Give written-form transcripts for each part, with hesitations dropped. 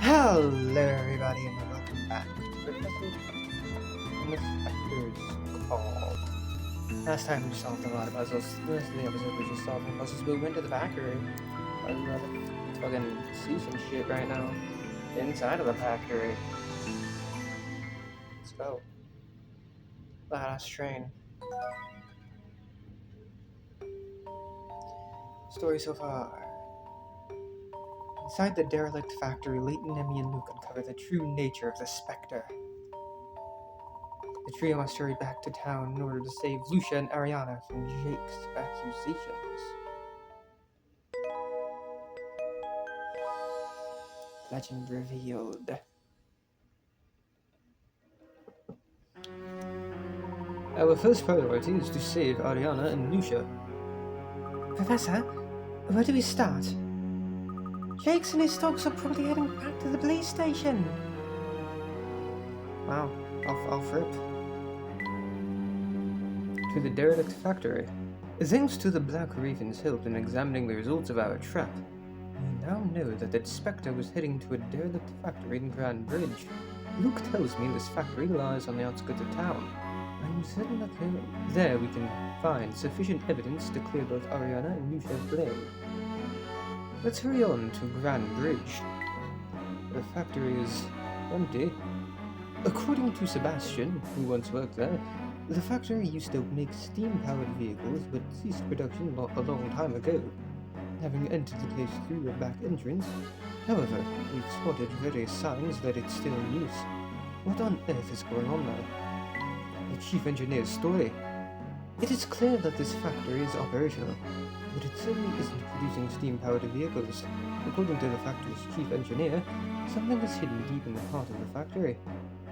Hello everybody and welcome back to the Spectre's Call. Last time we solved a lot of puzzles. The rest of the episode was just solving puzzles. We went to the factory. I'd rather fucking see some shit right now. Inside of the factory. Let's go. Last train. Story so far. Inside the derelict factory, Layton, Emmy, and Luke uncover the true nature of the Spectre. The trio must hurry back to town in order to save Lucia and Ariana from Jake's accusations. Legend revealed. Our first priority is to save Ariana and Lucia. Professor, where do we start? Jake's and his dogs are probably heading back to the police station. Wow, off rip. To the derelict factory. Thanks to the Black Raven's help in examining the results of our trap, we now know that the Spectre was heading to a derelict factory in Grand Bridge. Luke tells me this factory lies on the outskirts of town. I'm certain that there we can find sufficient evidence to clear both Ariana and Lucia of blame. Let's hurry on to Grand Bridge. The factory is empty. According to Sebastian, who once worked there, the factory used to make steam-powered vehicles, but ceased production a long time ago, having entered the place through a back entrance. However, we've spotted various signs that it's still in use. What on earth is going on there? The chief engineer's story. It is clear that this factory is operational, but it certainly isn't producing steam-powered vehicles. According to the factory's chief engineer, something is hidden deep in the heart of the factory.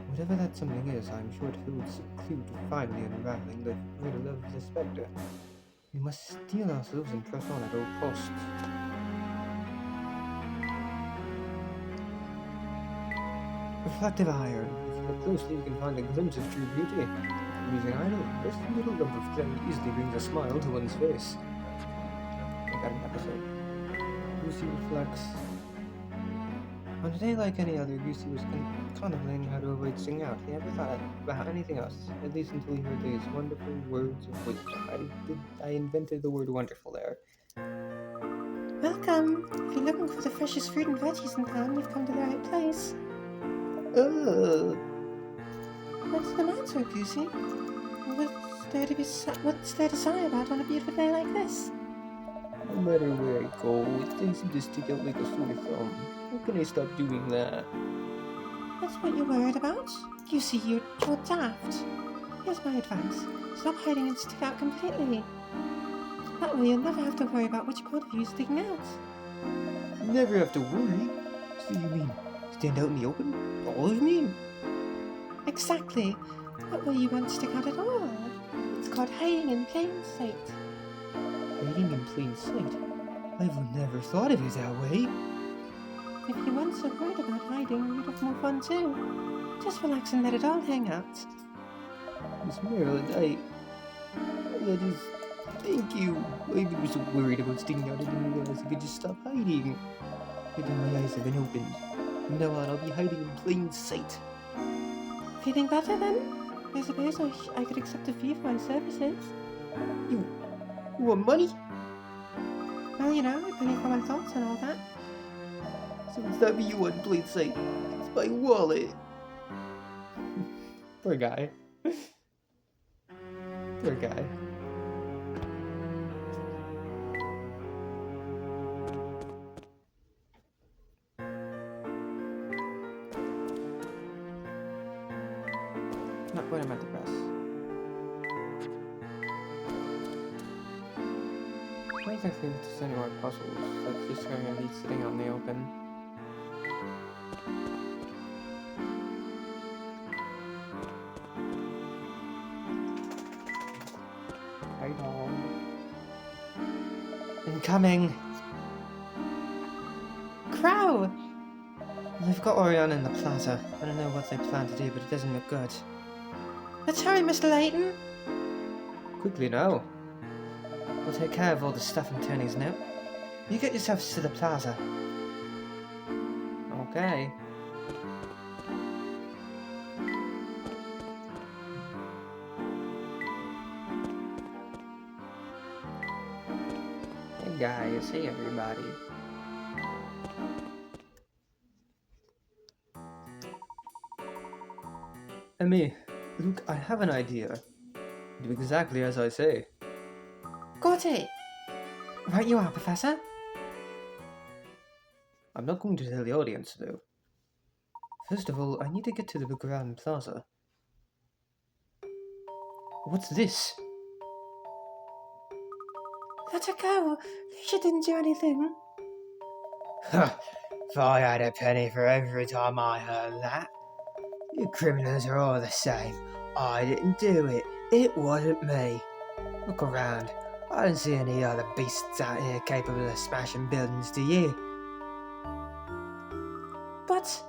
Whatever that something is, I'm sure it holds a clue to finally unraveling the riddle of the Spectre. We must steel ourselves and press on at all costs. Reflective iron. If you look closely, you can find a glimpse of true beauty. Using iron, this little lump of clay easily brings a smile to one's face. I got an episode. Lucy reflects. On a day like any other, Lucy was contemplating how to avoid singing out. He never thought about anything else, at least until he heard these wonderful words of wisdom. I invented the word wonderful there. Welcome! If you're looking for the freshest fruit and veggies in town, you've come to the right place. What's the matter, Goosey? What's there to sigh about on a beautiful day like this? No matter where I go, it tends to stick out like a sore thumb. How can I stop doing that? That's what you're worried about? You see, you're daft. Here's my advice. Stop hiding and stick out completely. That way you'll never have to worry about which part of you is sticking out. Never have to worry? So you mean stand out in the open? All of me? Exactly. That way you won't stick out at all. It's called hiding in plain sight. Hiding in plain sight? I've never thought of it that way. If you weren't so worried about hiding, you'd have more fun too. Just relax and let it all hang out. Miss Maryland, that is... Thank you. I was so worried about sticking out. I didn't realize I could just stop hiding. But now my eyes have been opened. From now on, I'll be hiding in plain sight. Feeling better then? I suppose I could accept a fee for my services. You want money? Well, you know, a penny for my thoughts and all that. So it's not me you want in plain sight. It's my wallet. Poor guy. Poor guy. Not what I meant to press. Not exactly just any more puzzles. That's just going to be sitting out in the open. Right on. Incoming! Crow! They've got Oriana in the plaza. I don't know what they plan to do, but it doesn't look good. Let's hurry, Mr. Layton! Quickly now. We'll take care of all the stuff in Tony's now. You get yourselves to the plaza. Okay. Hey guys, hey everybody. Emmy, look, I have an idea. Do exactly as I say. Got it! Right you are, Professor. I'm not going to tell the audience, though. First of all, I need to get to the Grand Plaza. What's this? Let her go. She didn't do anything. If I had a penny for every time I heard that. You criminals are all the same. I didn't do it. It wasn't me. Look around. I don't see any other beasts out here capable of smashing buildings, do you? But...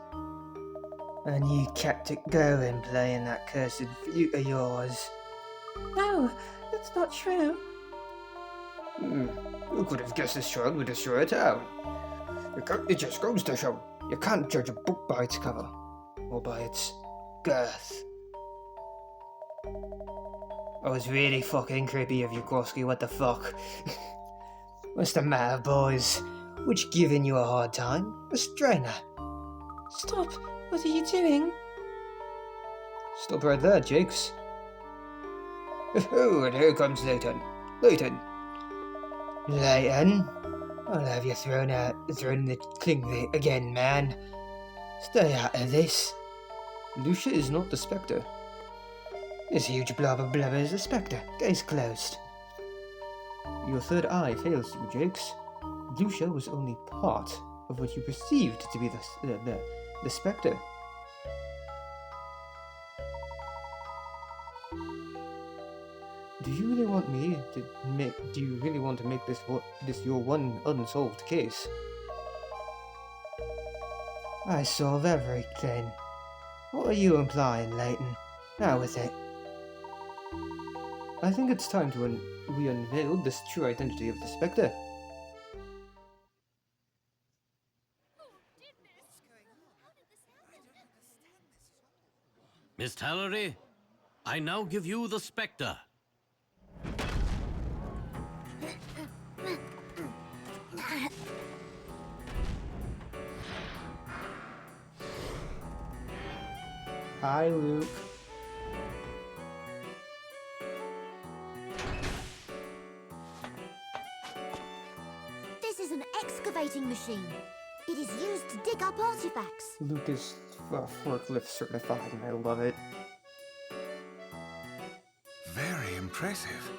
And you kept it going playing that cursed flute of yours. No, that's not true. Who could have guessed this child would destroy a town? It just goes to show. You can't judge a book by its cover. Or by its girth. I was really fucking creepy of you, Gorski, what the fuck? What's the matter, boys? Which giving you a hard time? A strainer? Stop! What are you doing? Stop right there, Jakes. Oh, and here comes Layton. Layton! Layton? I'll have you thrown in the cling again, man. Stay out of this. Lucia is not the Spectre. This huge blob of blubber is the Spectre. Case closed. Your third eye fails you, Jakes. Lucia was only part of what you perceived to be the Spectre. Do you really want to make this your one unsolved case? I solve everything. What are you implying, Layton? Now with it. I think it's time to we unveil this true identity of the Spectre. Miss Tallery, I now give you the Spectre. Hi, Luke. This is an excavating machine. It is used to dig up artifacts. Luke is forklift certified and I love it. Very impressive.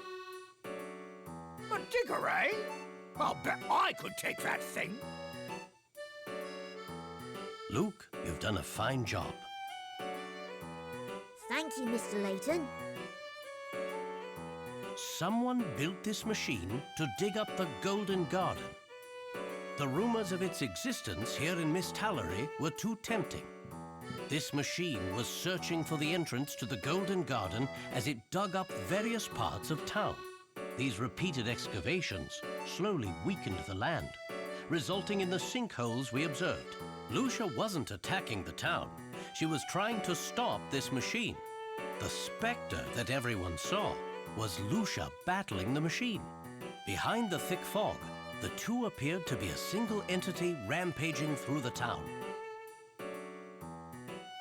A digger, eh? I'll bet I could take that thing. Luke, you've done a fine job. Thank you, Mr. Layton. Someone built this machine to dig up the Golden Garden. The rumors of its existence here in Miss Tallery were too tempting. This machine was searching for the entrance to the Golden Garden as it dug up various parts of town. These repeated excavations slowly weakened the land, resulting in the sinkholes we observed. Lucia wasn't attacking the town. She was trying to stop this machine. The Spectre that everyone saw was Lucia battling the machine. Behind the thick fog, the two appeared to be a single entity rampaging through the town.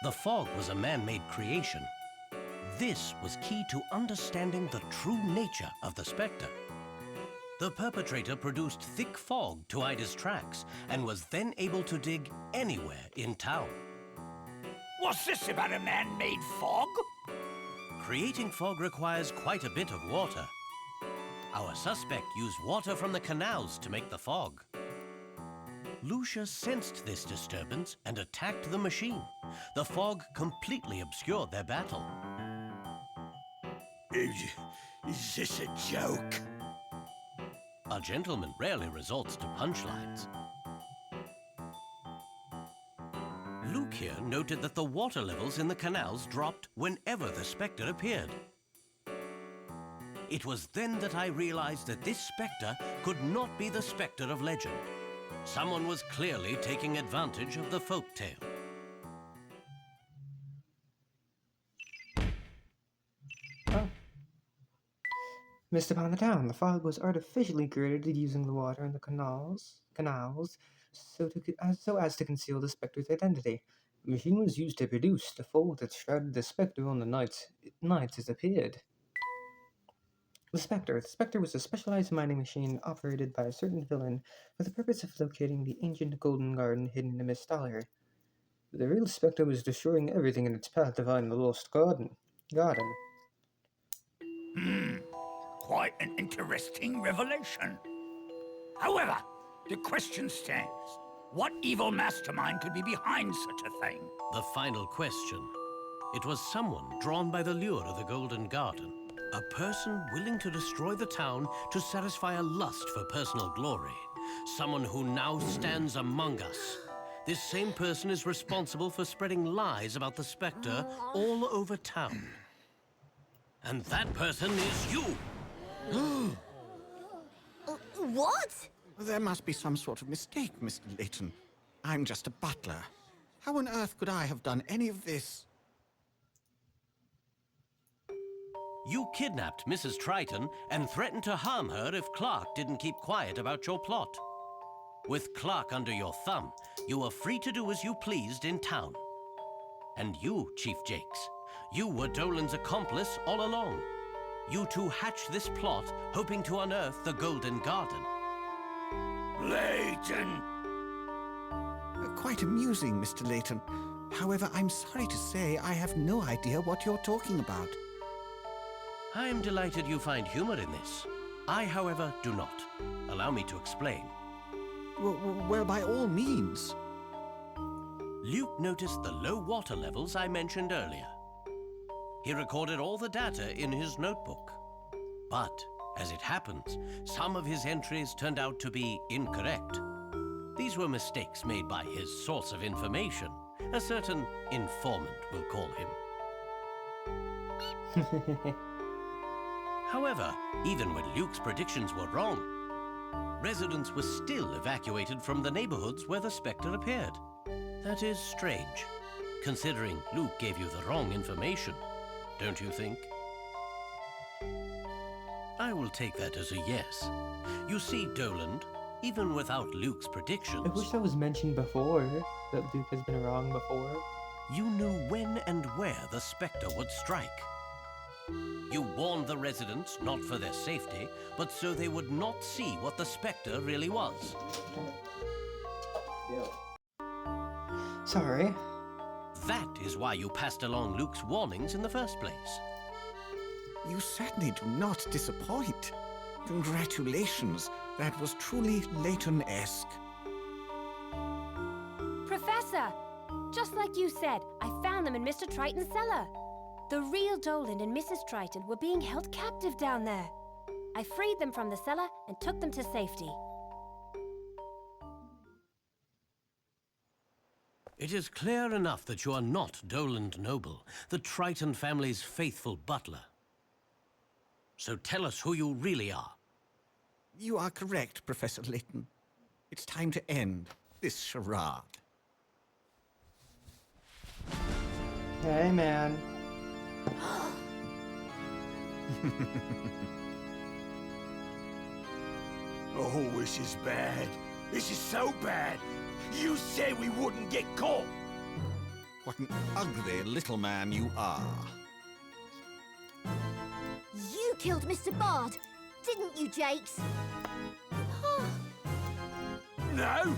The fog was a man-made creation. This was key to understanding the true nature of the Spectre. The perpetrator produced thick fog to hide his tracks and was then able to dig anywhere in town. What's this about a man-made fog? Creating fog requires quite a bit of water. Our suspect used water from the canals to make the fog. Lucia sensed this disturbance and attacked the machine. The fog completely obscured their battle. Is this a joke? A gentleman rarely resorts to punchlines. Luke here noted that the water levels in the canals dropped whenever the Spectre appeared. It was then that I realized that this Spectre could not be the Spectre of legend. Someone was clearly taking advantage of the folktale. Oh. Missed upon the town. The fog was artificially created using the water in the canals so as to conceal the Spectre's identity. The machine was used to produce the fold that shrouded the Spectre on the nights it appeared. The Spectre. The Spectre was a specialized mining machine operated by a certain villain for the purpose of locating the ancient golden garden hidden in the Mist Gallery. The real Spectre was destroying everything in its path to find the lost garden. Quite an interesting revelation. However, the question stands. What evil mastermind could be behind such a thing? The final question. It was someone drawn by the lure of the Golden Garden. A person willing to destroy the town to satisfy a lust for personal glory. Someone who now stands among us. This same person is responsible for spreading lies about the Spectre all over town. And that person is you! What? There must be some sort of mistake, Mr. Layton. I'm just a butler. How on earth could I have done any of this? You kidnapped Mrs. Triton and threatened to harm her if Clark didn't keep quiet about your plot. With Clark under your thumb, you were free to do as you pleased in town. And you, Chief Jakes, you were Dolan's accomplice all along. You two hatched this plot, hoping to unearth the Golden Garden. Layton! Quite amusing, Mr. Layton. However, I'm sorry to say I have no idea what you're talking about. I'm delighted you find humor in this. I, however, do not. Allow me to explain. Well, by all means. Luke noticed the low water levels I mentioned earlier. He recorded all the data in his notebook. But, as it happens, some of his entries turned out to be incorrect. These were mistakes made by his source of information, a certain informant, we'll call him. However, even when Luke's predictions were wrong, residents were still evacuated from the neighborhoods where the Spectre appeared. That is strange, considering Luke gave you the wrong information, don't you think? I will take that as a yes. You see, Dolan, even without Luke's predictions... I wish that was mentioned before, that Luke has been wrong before. You knew when and where the Spectre would strike. You warned the residents, not for their safety, but so they would not see what the Spectre really was. Sorry. That is why you passed along Luke's warnings in the first place. You certainly do not disappoint. Congratulations. That was truly Layton-esque. Professor! Just like you said, I found them in Mr. Triton's cellar. The real Dolan and Mrs. Triton were being held captive down there. I freed them from the cellar and took them to safety. It is clear enough that you are not Dolan Noble, the Triton family's faithful butler. So tell us who you really are. You are correct, Professor Layton. It's time to end this charade. Hey, man. Oh, this is bad. This is so bad. You said we wouldn't get caught. What an ugly little man you are. You killed Mr. Bard, didn't you, Jakes? No,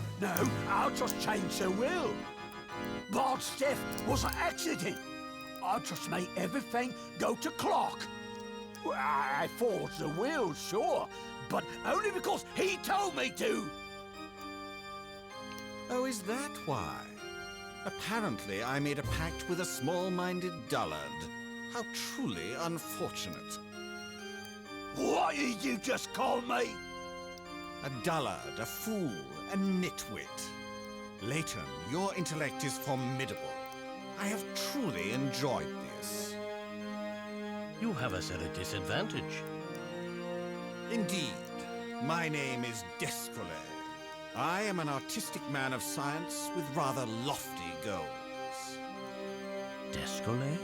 I'll just change the will. Bard's death was an accident. I'll just make everything go to Clark. Well, I forged the will, sure, but only because he told me to. Oh, is that why? Apparently, I made a pact with a small-minded dullard. How truly unfortunate. What did you just call me? A dullard, a fool, a nitwit. Layton, your intellect is formidable. I have truly enjoyed this. You have us at a disadvantage. Indeed. My name is Descrole. I am an artistic man of science with rather lofty goals. Descole?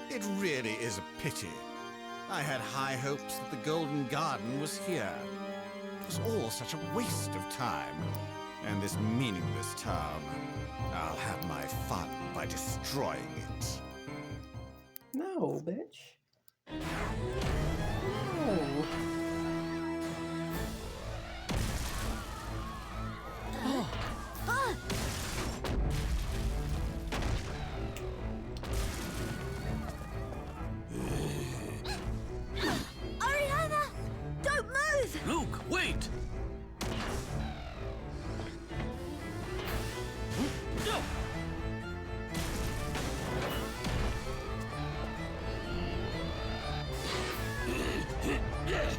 It really is a pity. I had high hopes that the Golden Garden was here. It was all such a waste of time. And this meaningless town, I'll have my fun by destroying it. No, bitch. No. Ariana! Don't move! Luke, wait!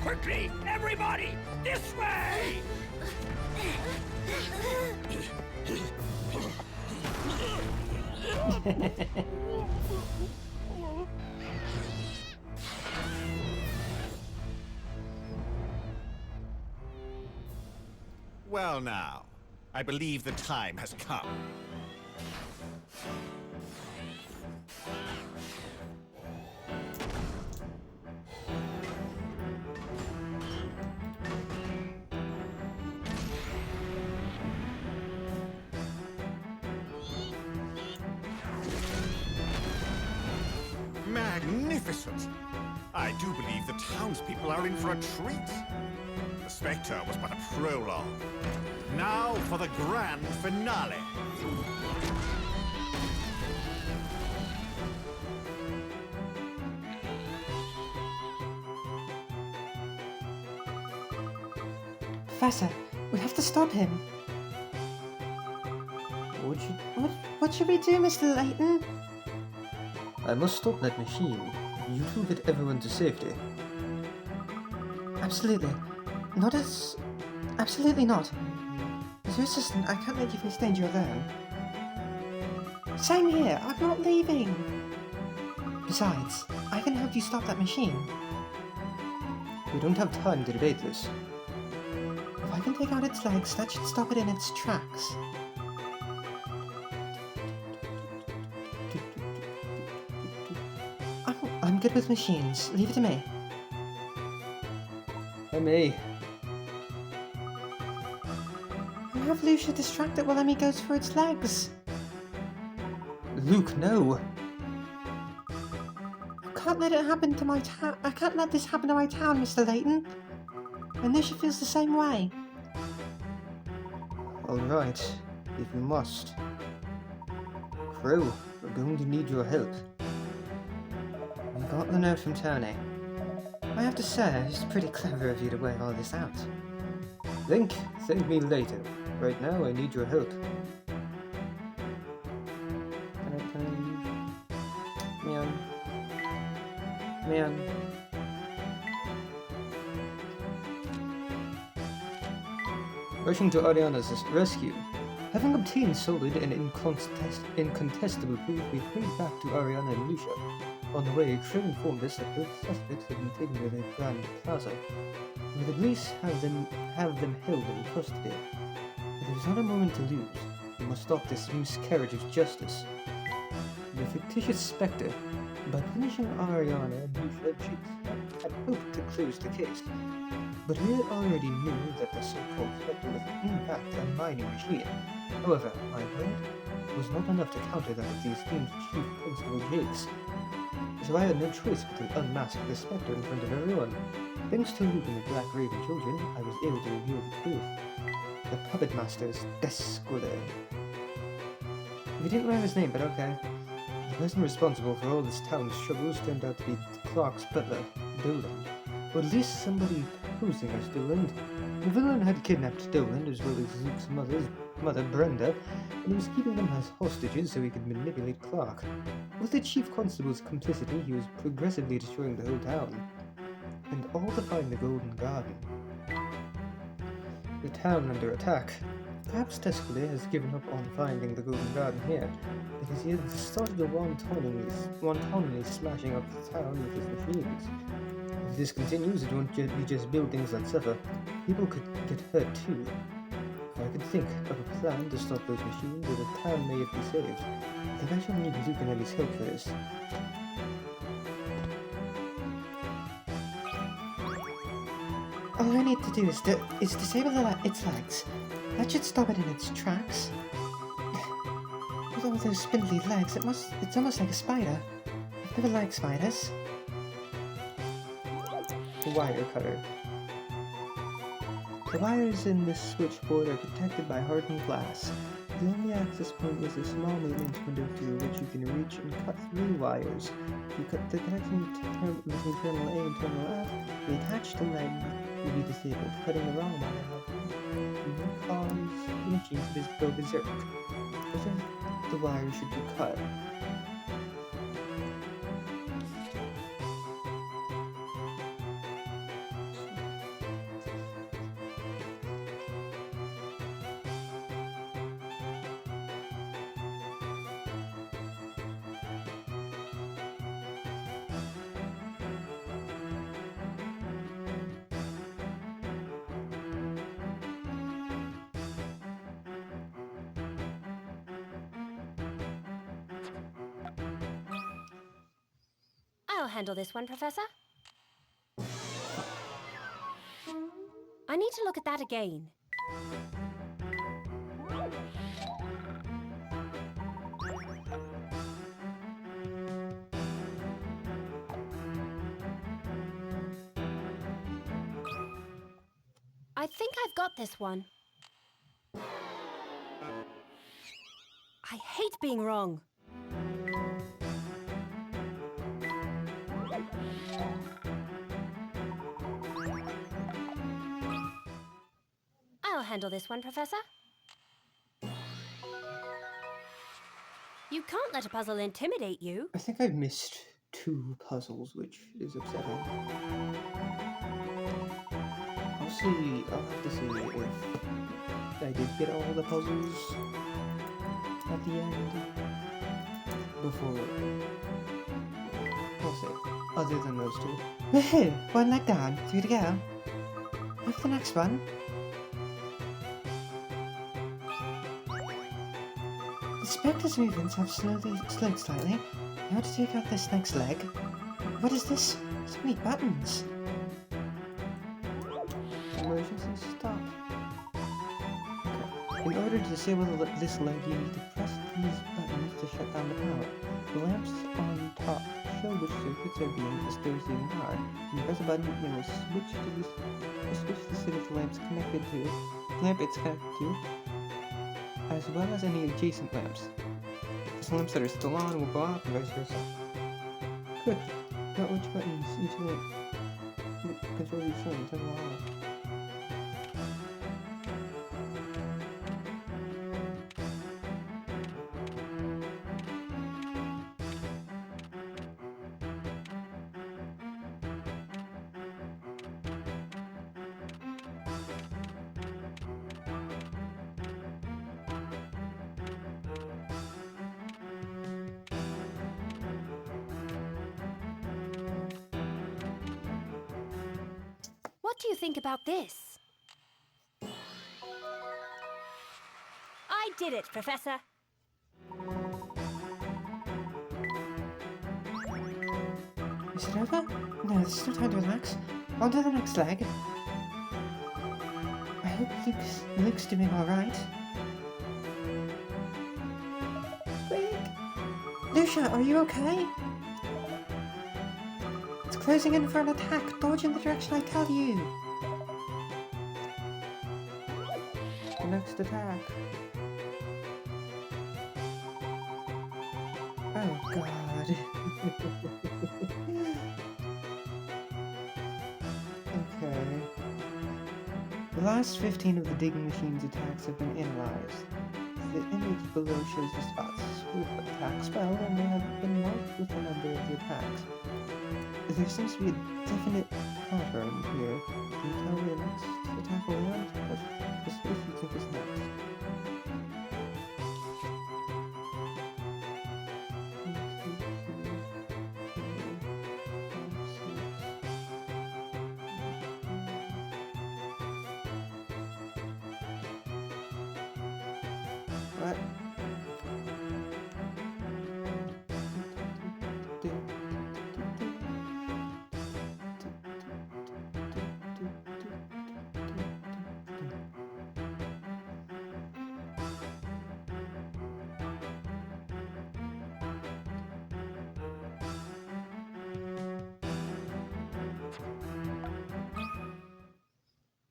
Quickly, everybody, this way! Well now, I believe the time has come. Magnificent! I do believe the townspeople are in for a treat. The Spectre was but a prologue. Now for the grand finale. Professor, we have to stop him. What should we do, Mr. Layton? I must stop that machine. You two get everyone to safety. Absolutely. Absolutely not. As your assistant, I can't let you face danger alone. Same here, I'm not leaving. Besides, I can help you stop that machine. We don't have time to debate this. If I can take out its legs, that should stop it in its tracks. I'm good with machines. Leave it to me. Me. Have Lucia distract it while Emmy goes for its legs. Luke, no. I can't let it happen to my town. I can't let this happen to my town, Mr. Layton. And Lucia feels the same way. Alright, if you must. Crew, we're going to need your help. We got the note from Tony. I have to say, it's pretty clever of you to work all this out. Thank me later. Right now, I need your help. Man. Rushing to Ariana's rescue. Having obtained solid and incontestable proof, we hurried back to Ariana and Lucia. On the way, Crew informed us that both suspects had been taken to the Grand Plaza, where the police have them held in custody. But there is not a moment to lose. We must stop this miscarriage of justice. The fictitious Spectre, by punishing Ariana and Lucia, had hoped to close the case. But we already knew that the so-called Spectre was in fact a mining machine. However, my word was not enough to counter that of the esteemed Chief Constable Jakes. So I had no choice but to unmask the Spectre in front of everyone. Thanks to Luke and the Black Raven children, I was able to reveal the truth. The Puppet Master's Descole. We didn't know his name, but okay. The person responsible for all this town's troubles turned out to be Clark's butler, Dolan. Or at least somebody posing as Dolan. The villain had kidnapped Dolan as well as Luke's mother, Brenda, and he was keeping them as hostages so he could manipulate Clark. With the Chief Constable's complicity, he was progressively destroying the whole town. And all to find the Golden Garden. The town under attack. Perhaps Descole has given up on finding the Golden Garden here, because he had started wantonly smashing up the town with his machines. If this continues, it won't be just buildings that suffer. People could get hurt too. If I could think of a plan to stop those machines, the town may be saved. I think I shall need Luke and Ellie's help for this. All I need to do is disable its legs. That should stop it in its tracks. With all those spindly legs, it's almost like a spider. I've never liked spiders. Wire cutter. The wires in this switchboard are protected by hardened glass. The only access point is a small maintenance window through which you can reach and cut through wires. If you cut the connection between terminal A and terminal F, the attached leg will be disabled. Cutting the wrong wire will cause the machine to go berserk. The wire should be cut. I'll handle this one, Professor. I need to look at that again. I think I've got this one. I hate being wrong. I'll handle this one, Professor. You can't let a puzzle intimidate you. I think I've missed 2 puzzles, which is upsetting. I'll have to see if I did get all the puzzles at the end before. We'll see. Other than those 2. Woohoo! One leg down, 3 to go. What's the next one? The Spectre's movements have slowed slightly. Now to take out this next leg. What is this? So many buttons. Emergency stop. Okay. In order to disable this leg, you need to press these buttons to shut down the power. The lamps on top show which circuits are being exposed in the power. When you press a button, it will switch the set of lamps connected to it's connected to, as well as any adjacent lamps. The lamps that are still on will go off and vice versa. Good. Not which buttons each lamp control each one turn them off. What do you think about this? I did it, Professor. Is it over? No, there's still time to relax. On to the next leg. I hope Luke's doing alright. Squeak! Lucia, are you okay? It's closing in for an attack. Dodge in the direction I tell you. The next attack. Oh god. Okay. The last 15 of the digging machine's attacks have been analyzed. The image below shows the spots with attacks well, and they have been marked with the number of the attacks. There seems to be a definite pattern here. Can you tell me the next attack will land? What space do you think is next? What?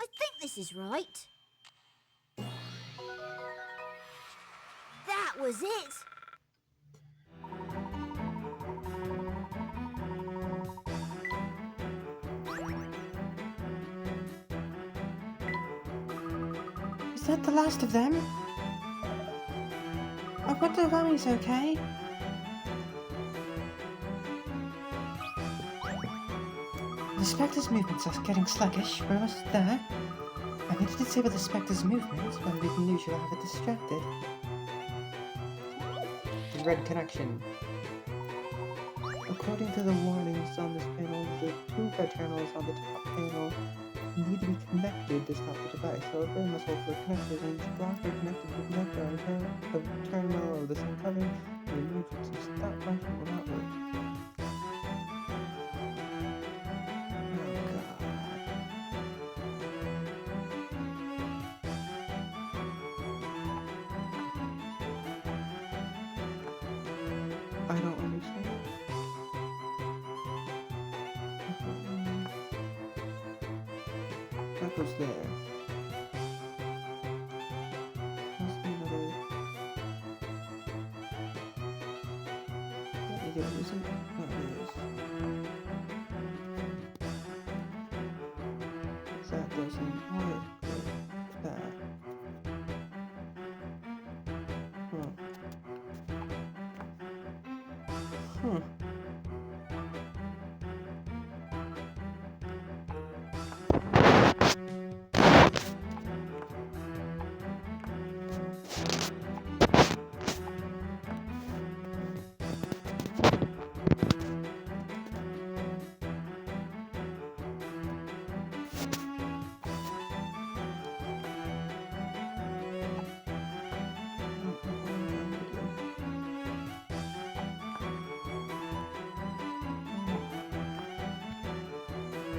I think this is right. That was it. Is that the last of them? I hope the Rami's okay. The Spectre's movements are getting sluggish. We're almost there. I need to disable the Spectre's movements, but we can usually have it distracted. The red connection. According to the warnings on this panel, the two red channels on the top panel need to be connected to stop the device. However, must hold for connectors and each block are connected to the connector on a terminal of the same cover. The emergency stop function will not work. I don't understand. That goes there. Must be another. Is it missing? No, it is. That doesn't work with that. Huh.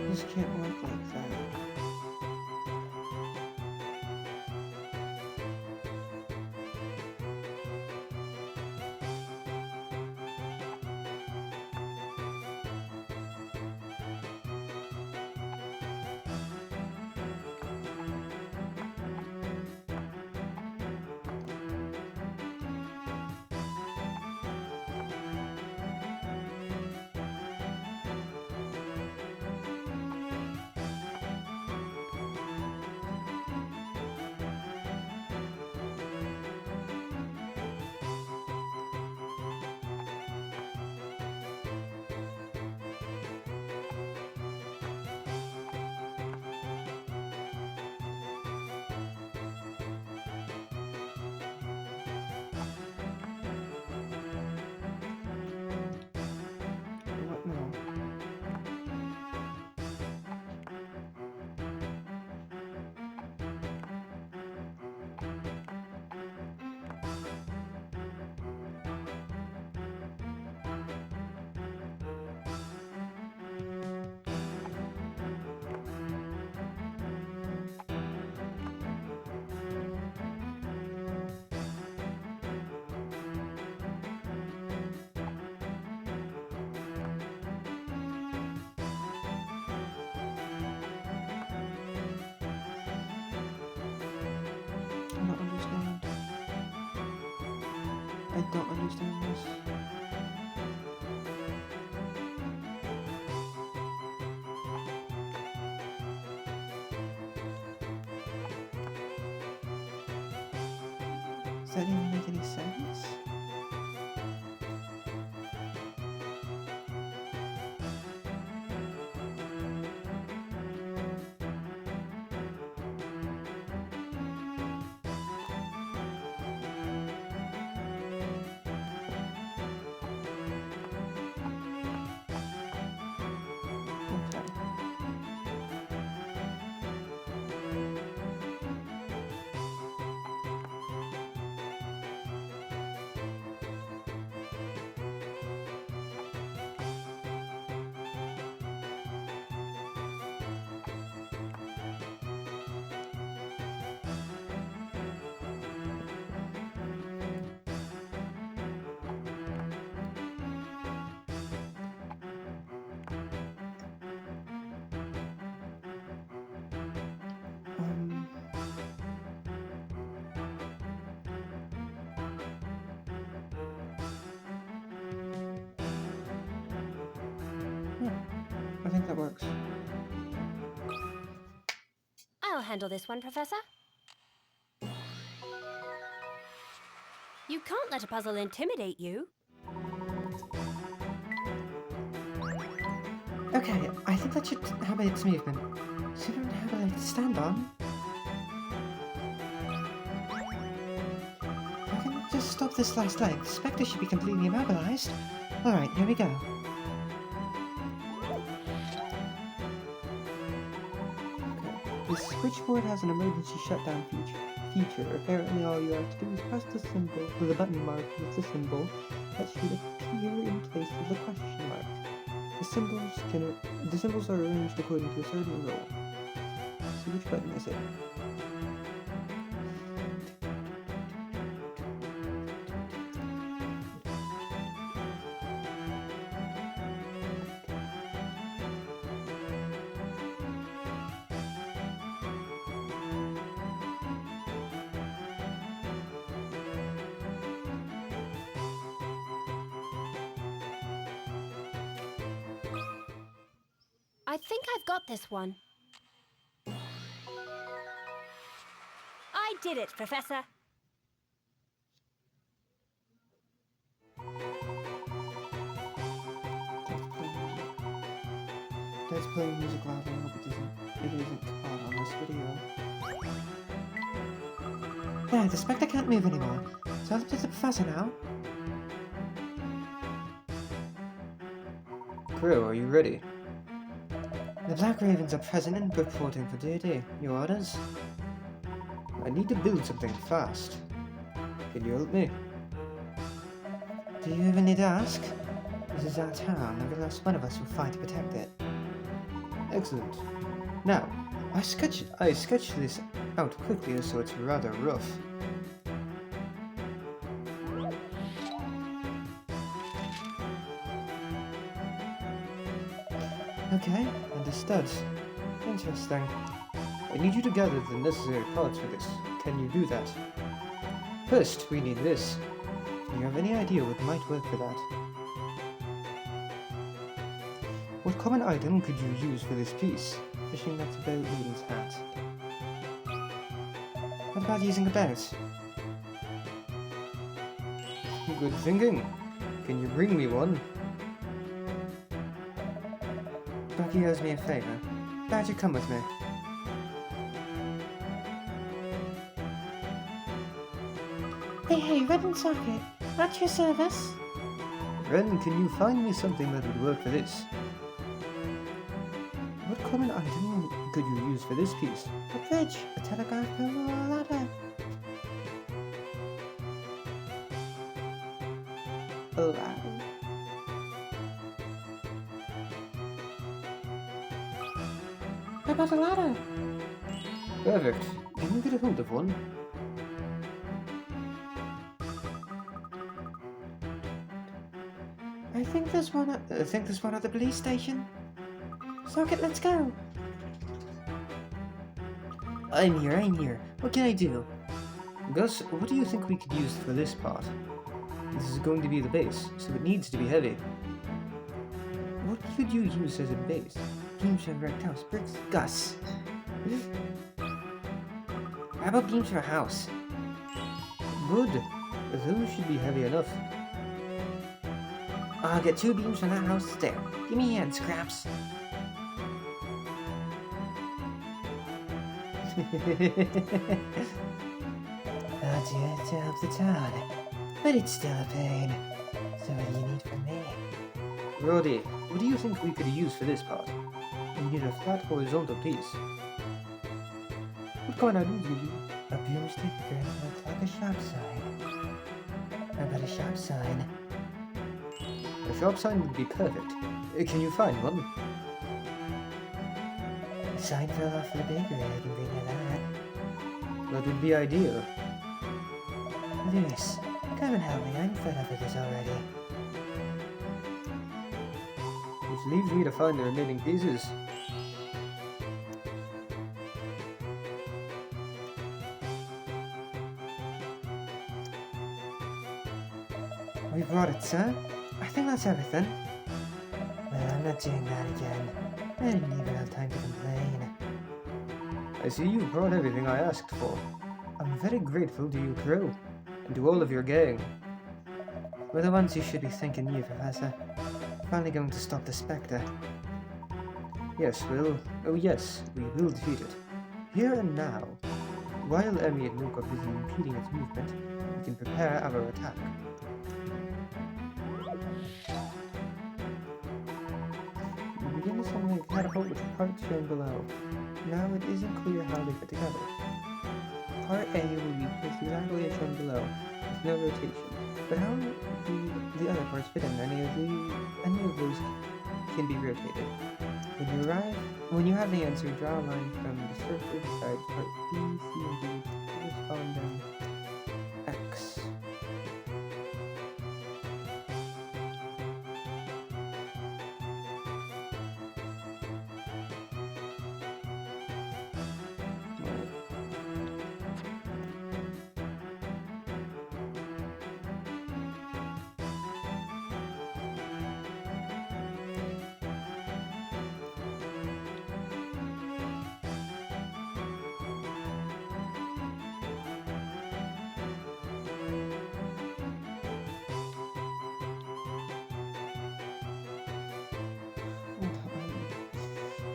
This can't work like that. What now? I don't understand. I don't understand this. Does that even make any sense? Okay. That works. I'll handle this one, Professor. You can't let a puzzle intimidate you. Okay, I think that should hammer its movement. So you don't have a leg to stand on. I can just stop this last leg. The Spectre should be completely immobilized. Alright, here we go. The switchboard has an emergency shutdown feature. Apparently all you have to do is press the symbol with the button marked with the symbol that should appear in place of the question mark. The symbols are arranged according to a certain rule. So which button is it? I think I've got this one. I did it, Professor. Let's play music loudly. I hope it isn't caught on this video. There, the Spectre can't move anymore. So it's up to the Professor now. Crew, are you ready? The Black Ravens are present and reporting for duty. Your orders? I need to build something fast. Can you help me? Do you even need to ask? This is our town. Every last one of us will fight to protect it. Excellent. Now, I sketched this out quickly, so it's rather rough. Okay, understood. Interesting. I need you to gather the necessary parts for this. Can you do that? First, we need this. Do you have any idea what might work for that? What common item could you use for this piece? Fishing net's about Layton's hat. What about using a boat? Good thinking. Can you bring me one? Bucky owes me a favor. Badger, come with me. Hey, Red and Socket. At your service. Ren, can you find me something that would work for this? What common item could you use for this piece? A bridge, a telegraph pole, or a ladder. A ladder. How about a ladder? Perfect. Can you get a hold of one? I think there's one at the police station. Socket, let's go! I'm here. What can I do? Gus, what do you think we could use for this part? This is going to be the base, so it needs to be heavy. What could you use as a base? Beams for wrecked house bricks? Gus! How about beams for a house? Good. Those should be heavy enough. I'll get 2 beams from that house there. Give me a hand, Scraps. I'll do it to help the town, but it's still a pain. So what do you need from me? Roddy, what do you think we could use for this part? We need a flat horizontal piece. What kind of news would you? A boomstick that looks like a shop sign. How about a shop sign? A shop sign would be perfect. Can you find one? A sign fell off the bakery, I can bring you that. That would be ideal. Lewis, come and help me, I'm fed up with this already. Which leaves me to find the remaining pieces. We brought it, sir. I think that's everything. Well, I'm not doing that again. I didn't even have time to complain. I see you brought everything I asked for. I'm very grateful to you, crew, and to all of your gang. We're the ones you should be thanking you, Professor. Finally going to stop the Spectre. Yes, yes, we will defeat it. Here and now. While Emmy and Luke are busy impeding its movement, we can prepare our attack. We begin assembling a catapult with the parts shown below. Now it isn't clear how they fit together. Part A will be placed exactly as shown below, with no rotation. But how do the other parts fit in? Any of those can be rotated. When you have the answer, draw a line from the circle beside part B, C, and D corresponding X.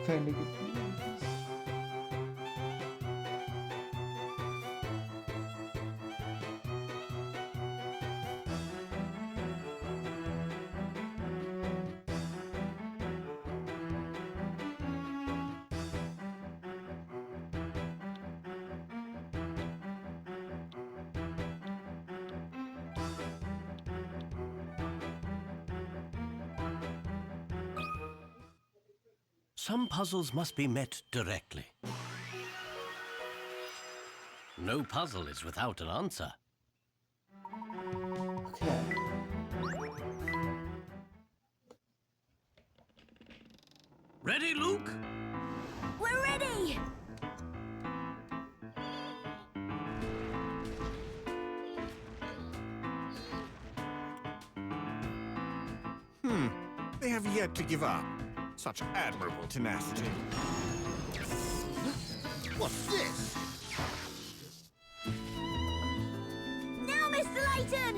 Kinda good. Some puzzles must be met directly. No puzzle is without an answer. Okay. Ready, Luke? We're ready! They have yet to give up. Such admirable tenacity. What's this? Now, Mr. Layton!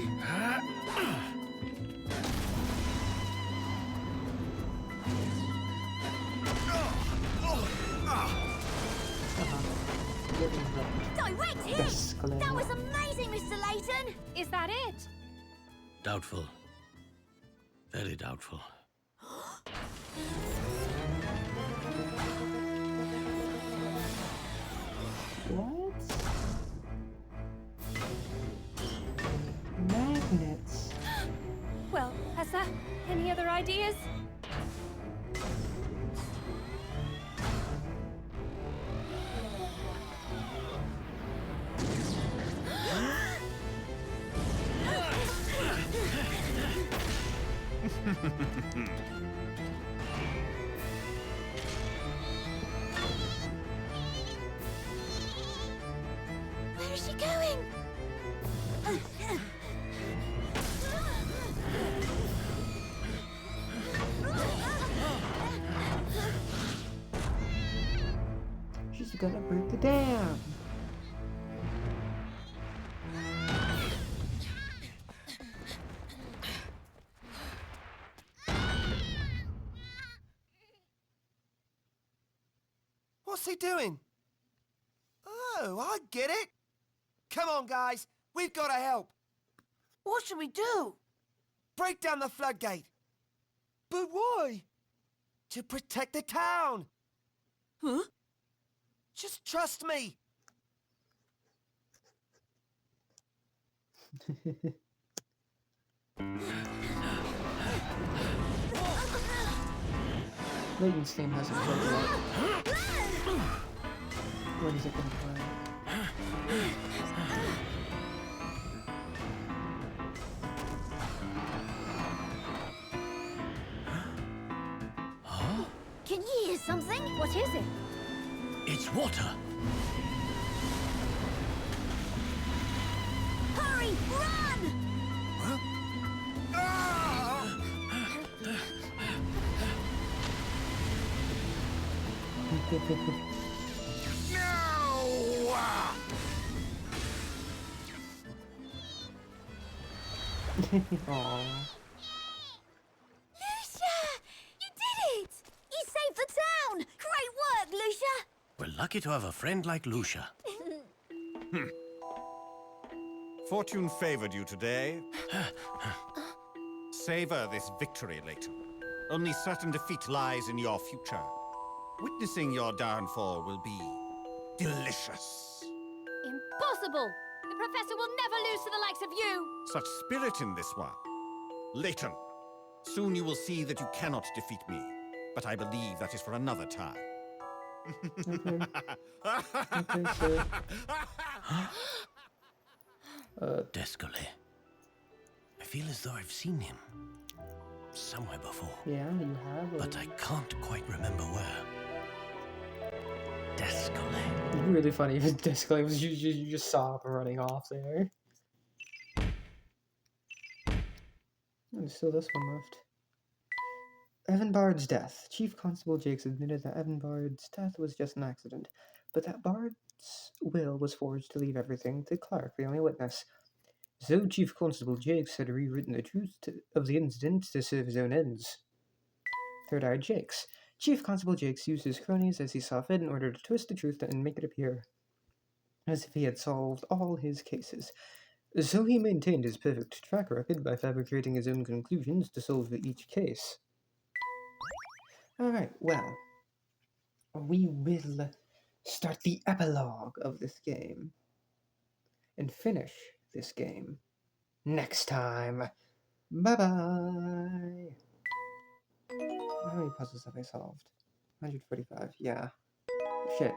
Direct hit! Disclaimer. That was amazing, Mr. Layton! Is that it? Doubtful. Very doubtful. What? Magnets. Well, Hessa, any other ideas? Where is she going? She's gonna break the dam. What's he doing? Oh, I get it. Come on, guys. We've got to help. What should we do? Break down the floodgate. But why? To protect the town. Huh? Just trust me. Layton's theme hasn't played yet. When is it gonna play? Can you hear something? What is it? It's water. Hurry, run! No! Aww. Lucia! You did it! You saved the town! Great work, Lucia! We're lucky to have a friend like Lucia. Fortune favored you today. Savor this victory, Layton. Only certain defeat lies in your future. Witnessing your downfall will be delicious. Impossible! The Professor will never lose to the likes of you! Such spirit in this one. Layton, soon you will see that you cannot defeat me. But I believe that is for another time. Okay. Okay, sir. Descole. I feel as though I've seen him somewhere before. Yeah, you have. But I can't quite remember where. Descole. Really funny. Descole was you just saw him running off there. There's still this one left. Evan Bard's death. Chief Constable Jakes admitted that Evan Bard's death was just an accident, but that Bard's will was forged to leave everything to Clark, the only witness. So Chief Constable Jakes had rewritten the truth of the incident to serve his own ends. Third-eyed Jakes. Chief Constable Jakes used his cronies as he saw fit in order to twist the truth and make it appear as if he had solved all his cases. So he maintained his perfect track record by fabricating his own conclusions to solve each case. Alright, well, we will start the epilogue of this game and finish this game next time. Bye-bye! How many puzzles have I solved? 145, yeah. Shit.